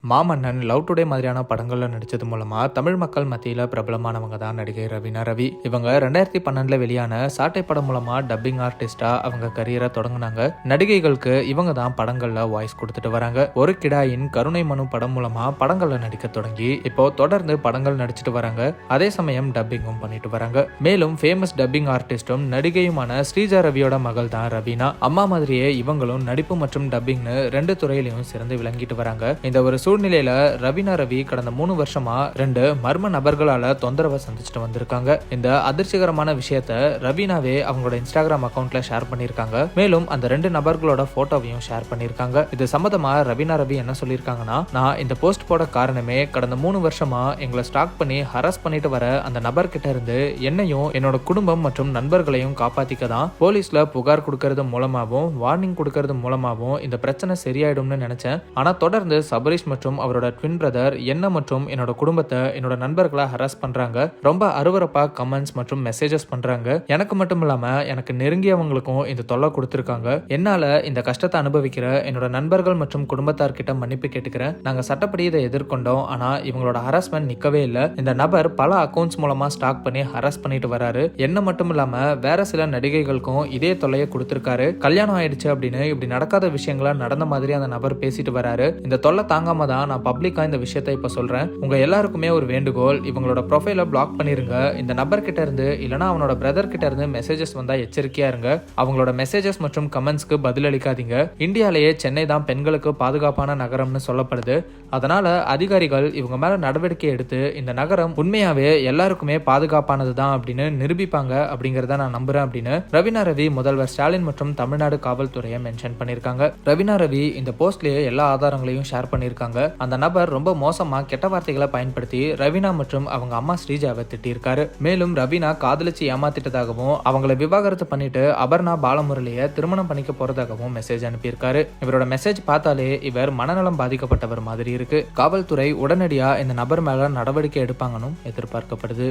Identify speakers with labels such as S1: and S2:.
S1: மாமன்னன், love today மாதிரியான படங்கள்ல நடிச்சது மூலமா தமிழ் மக்கள் மத்தியில பிரபலமானவங்க தான் நடிகை ரவீனா ரவி. இவங்க 2012 வெளியான சாட்டை படம் மூலமா டப்பிங் ஆர்டிஸ்டா அவங்க கரியரை தொடங்கினாங்க. நடிகைகளுக்கு இவங்க தான் படங்கள்ல வாய்ஸ் கொடுத்துட்டு வராங்க. ஒரு கிடாயின் கருணை மனு படம் மூலமா படங்கள்ல நடிக்க தொடங்கி இப்போ தொடர்ந்து படங்கள் நடிச்சிட்டு வராங்க. அதே சமயம் டப்பிங்கும் பண்ணிட்டு வராங்க. மேலும் ஃபேமஸ் டப்பிங் ஆர்டிஸ்டும் நடிகையுமான ஸ்ரீஜா ரவியோட மகள் தான் ரவீனா. அம்மா மாதிரியே இவங்களும் நடிப்பு மற்றும் டப்பிங்னு 2 துறையிலையும் சிறந்து விளங்கிட்டு வராங்க. இந்த ஒரு சூழ்நிலையில ரவீனா ரவி கடந்த 3 வருஷமா 2 மர்ம நபர்களால தொந்தரவை சந்திச்சுட்டு வந்திருக்காங்க. இந்த அதிர்ச்சிகரமான விஷயத்த ரவீனாவே அவங்களோட இன்ஸ்டாகிராம் அக்கவுண்ட்ல ஷேர் பண்ணிருக்காங்க. மேலும் அந்த 2 நபர்களோட போட்டோவையும் ஷேர் பண்ணிருக்காங்க. இது சம்பந்தமா ரவீனா ரவி என்ன சொல்லிருக்காங்கன்னா, நான் இந்த போஸ்ட் போட காரணமே கடந்த 3 வருஷமா எங்களை ஸ்டாக் பண்ணி ஹராஸ் பண்ணிட்டு வர அந்த நபர் கிட்ட இருந்து என்னையும் என்னோட குடும்பம் மற்றும் நண்பர்களையும் காப்பாத்திக்க தான் போலீஸ்ல புகார் கொடுக்கறது மூலமாவும் வார்னிங் கொடுக்கறது மூலமாவும் இந்த பிரச்சனை சரியாயிடும்னு நினைச்சேன். ஆனா தொடர்ந்து சபரீஷ் மற்றும் அவரோட ட்வின் பிரதர் என்ன மற்றும் என்னோட குடும்பத்தை, என்னோட நண்பர்களை ஹராஸ் பண்றாங்க. ரொம்ப அருவருப்பா கமெண்ட்ஸ் மற்றும் மெசேஜஸ் பண்றாங்க. எனக்கு மட்டும் இல்லாம எனக்கு நெருங்கியவங்களுக்கும் இந்த தொல்லை கொடுத்திருக்காங்க. என்னால இந்த கஷ்டத்தை அனுபவிக்கிற என்னோட நண்பர்கள் மற்றும் குடும்பத்தார்கிட்ட மன்னிப்பு கேட்டுக்கிறேன். நாங்க சட்டப்படி இதை எதிர்கொண்டோம். ஆனா இவங்களோட ஹராஸ்மெண்ட் நிக்கவே இல்லை. இந்த நபர் பல அக்கௌண்ட்ஸ் மூலமா ஸ்டாக் பண்ணி ஹராஸ் பண்ணிட்டு வராரு. என்ன மட்டும் இல்லாம வேற சில நடிகைகளுக்கும் இதே தொல்லையை கொடுத்திருக்காரு. கல்யாணம் ஆயிடுச்சு அப்படின்னு இப்படி நடக்காத விஷயங்களா நடந்த மாதிரி அந்த நபர் பேசிட்டு வராரு. இந்த தொல்லை தாங்காம தான் நான் பப்ளிக்கா இந்த விஷயத்தை இப்ப சொல்றேன். உங்க எல்லாருக்குமே ஒரு வேண்டுகோள், இவங்களோட ப்ரொஃபைலை பிளாக் பண்ணிருங்க. இந்த நபர் கிட்ட இருந்து இல்லனா அவனோட பிரதர் கிட்ட இருந்து மெசேஜஸ் வந்தா எச்சரிக்கையா இருங்க. அவங்களோட மெசேஜஸ் மற்றும் கமெண்ட்ஸ்க்கு பதில் அளிக்காதீங்க. இந்தியாலேயே சென்னை தான் பெண்களுக்கு பாதுகாப்பான நகரம்னு சொல்லப்படுது. அதனால அதிகாரிகள் இவங்க மேல நடவடிக்கை எடுத்து இந்த நகரம் உண்மையாவே எல்லாருக்குமே பாதுகாப்பானது தான் அப்படின்னு நிரூபிப்பாங்க அப்படிங்கறத நான் நம்புறேன் அப்படின்னு ரவீனா ரவி முதல்வர் ஸ்டாலின் மற்றும் தமிழ்நாடு காவல்துறையை மென்ஷன் பண்ணிருக்காங்க. ரவீனா ரவி இந்த போஸ்ட்லயே எல்லா ஆதாரங்களையும் ஷேர் பண்ணிருக்காங்க. அந்த நபர் ரொம்ப மோசமா கெட்ட வார்த்தைகளை பயன்படுத்தி ரவீனா மற்றும் அவங்க அம்மா ஸ்ரீஜாவை திட்டிருக்காரு. மேலும் ரவீனா காதலிச்சு ஏமாத்திட்டதாகவும் அவங்களை விவாகரத்து பண்ணிட்டு அபர்ணா பாலமுரளியை திருமணம் பண்ணிக்க போறதாகவும் மெசேஜ் அனுப்பியிருக்காரு. இவரோட மெசேஜ் பார்த்தாலே இவர் மனநலம் பாதிக்கப்பட்டவர் மாதிரி இருக்கு. காவல்துறை உடனடியா இந்த நபர் மேல நடவடிக்கை எடுப்பாங்கன்னு எதிர்பார்க்கப்படுது.